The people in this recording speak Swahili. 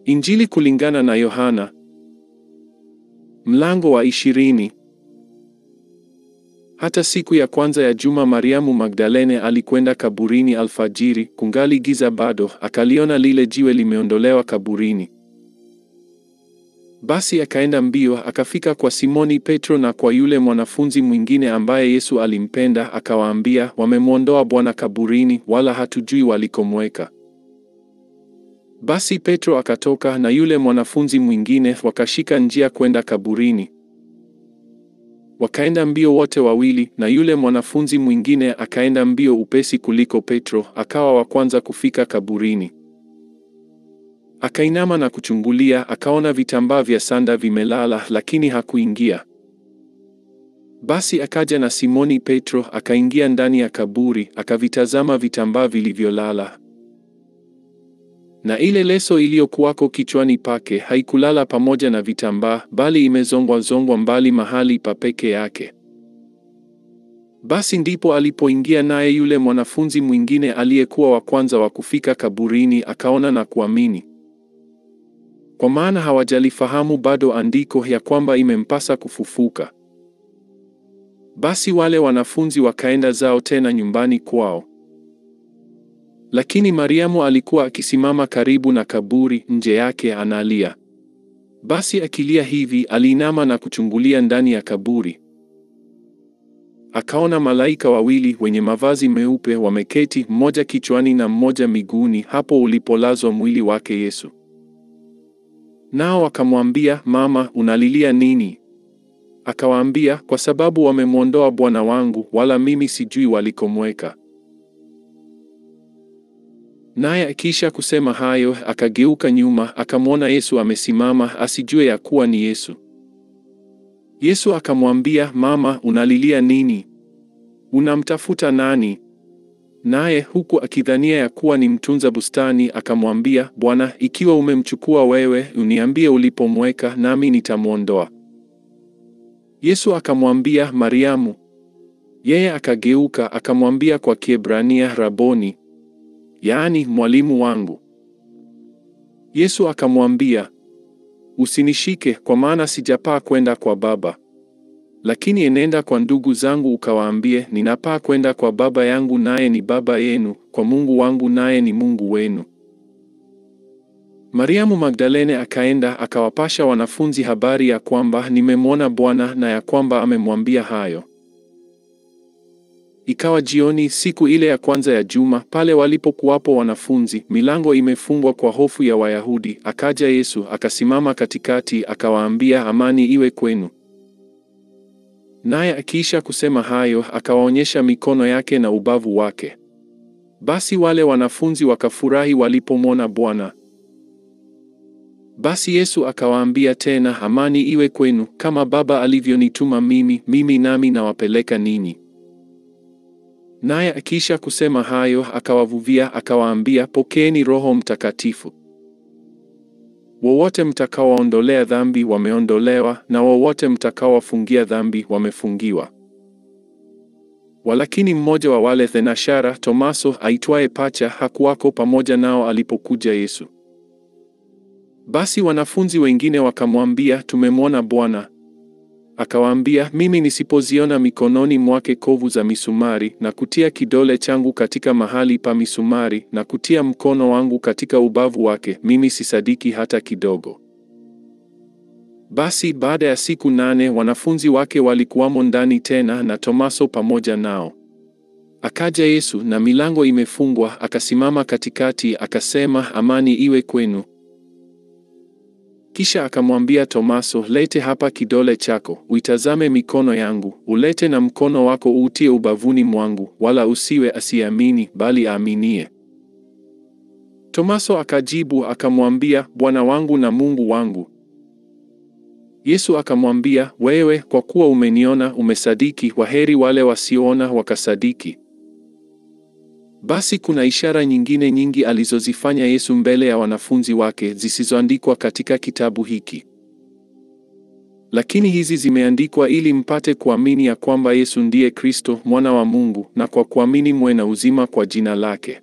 Injili kulingana na Yohana. Mlango wa 20. Hata siku ya kwanza ya juma Mariamu Magdalene alikwenda kaburini alfajiri, kungali giza bado, akaliona lile jiwe limeondolewa kaburini. Basi akaenda mbio, akafika kwa Simoni Petro na kwa yule mwanafunzi mwingine ambaye Yesu alimpenda, akawaambia, wamemwondoa Bwana kaburini, wala hatujui walikomweka. Basi Petro akatoka na yule mwanafunzi mwingine, wakashika njia kwenda kaburini. Wakaenda mbio wote wawili, na yule mwanafunzi mwingine akaenda mbio upesi kuliko Petro, akawa wa kwanza kufika kaburini. Akainama na kuchungulia, akaona vitambaa vya sanda vimelala, lakini hakuingia. Basi akaja na Simoni Petro, akaingia ndani ya kaburi, akavitazama vitambaa vilivyolala. Na ile leso iliyokuwako kichwani pake haikulala pamoja na vitambaa, bali imezongwa mbali mahali pa peke yake. Basi ndipo alipoingia naye yule mwanafunzi mwingine aliyekuwa wa kwanza wa kufika kaburini, akaona na kuamini. Kwa maana hawajalifahamu bado andiko ya kwamba imempasa kufufuka. Basi wale wanafunzi wakaenda zao tena nyumbani kwao. Lakini Mariamu alikuwa akisimama karibu na kaburi, nje yake analia. Basi akilia hivi, aliinama na kuchungulia ndani ya kaburi. Akaona malaika wawili wenye mavazi meupe wameketi, mmoja kichwani na mmoja miguuni, hapo ulipolazwa mwili wake Yesu. Nao wakamwambia, Mama, unalilia nini? Akawaambia, kwa sababu wamemwondoa Bwana wangu, wala mimi sijui walikomweka. Naye akisha kusema hayo, akageuka nyuma, akamwona Yesu amesimama, asijue ya kuwa ni Yesu. Yesu akamwambia, Mama, unalilia nini? Unamtafuta nani? Naye huku akidhania ya kuwa ni mtunza bustani, akamwambia, Bwana, ikiwa umemchukua wewe, uniambie ulipomweka, nami nitamwondoa. Yesu akamwambia, Mariamu. Yeye akageuka, akamwambia kwa Kiebrania, Raboni, yaani mwalimu wangu. Yesu akamwambia, usinishike, kwa maana sijapaa kwenda kwa Baba. Lakini enenda kwa ndugu zangu ukawaambie, ninapaa kwenda kwa Baba yangu naye ni Baba yenu, kwa Mungu wangu naye ni Mungu wenu. Mariamu Magdalene akaenda akawapasha wanafunzi habari ya kwamba nimemwona Bwana na ya kwamba amemwambia hayo. Ikawa jioni siku ile ya kwanza ya juma, pale walipokuwapo wanafunzi, milango imefungwa kwa hofu ya Wayahudi, akaja Yesu akasimama katikati, akawaambia, amani iwe kwenu. Naye akiisha kusema hayo, akawaonyesha mikono yake na ubavu wake. Basi wale wanafunzi wakafurahi walipomwona Bwana. Basi Yesu akawaambia tena, amani iwe kwenu, kama Baba alivyonituma mimi nami nawapeleka ninyi. Naye akisha kusema hayo, akawavuvia, akawaambia, pokeeni Roho Mtakatifu. Wowote mtakaoondolea dhambi wameondolewa, na wowote mtakaowafungia dhambi wamefungiwa. Walakini mmoja wa wale thenashara, Tomaso aitwaye Pacha, hakuwako pamoja nao alipokuja Yesu. Basi wanafunzi wengine wakamwambia, tumemwona Bwana. Akawaambia, mimi nisipoziona mikononi mwake kovu za misumari, na kutia kidole changu katika mahali pa misumari, na kutia mkono wangu katika ubavu wake, mimi sisadiki hata kidogo. Basi baada ya siku 8 wanafunzi wake walikuwamo ndani tena, na Tomaso pamoja nao. Akaja Yesu na milango imefungwa, akasimama katikati, akasema, amani iwe kwenu. Kisha akamwambia Tomaso, lete hapa kidole chako, uitazame mikono yangu, ulete na mkono wako uutie ubavuni mwangu, wala usiwe asiamini, bali aaminie. Tomaso akajibu akamwambia, Bwana wangu na Mungu wangu. Yesu akamwambia, wewe kwa kuwa umeniona umesadiki, waheri wale wasioona wakasadiki. Basi kuna ishara nyingine nyingi alizozifanya Yesu mbele ya wanafunzi wake, zisizoandikwa katika kitabu hiki. Lakini hizi zimeandikwa ili mpate kuamini ya kwamba Yesu ndiye Kristo, mwana wa Mungu, na kwa kuamini mwe na uzima kwa jina lake.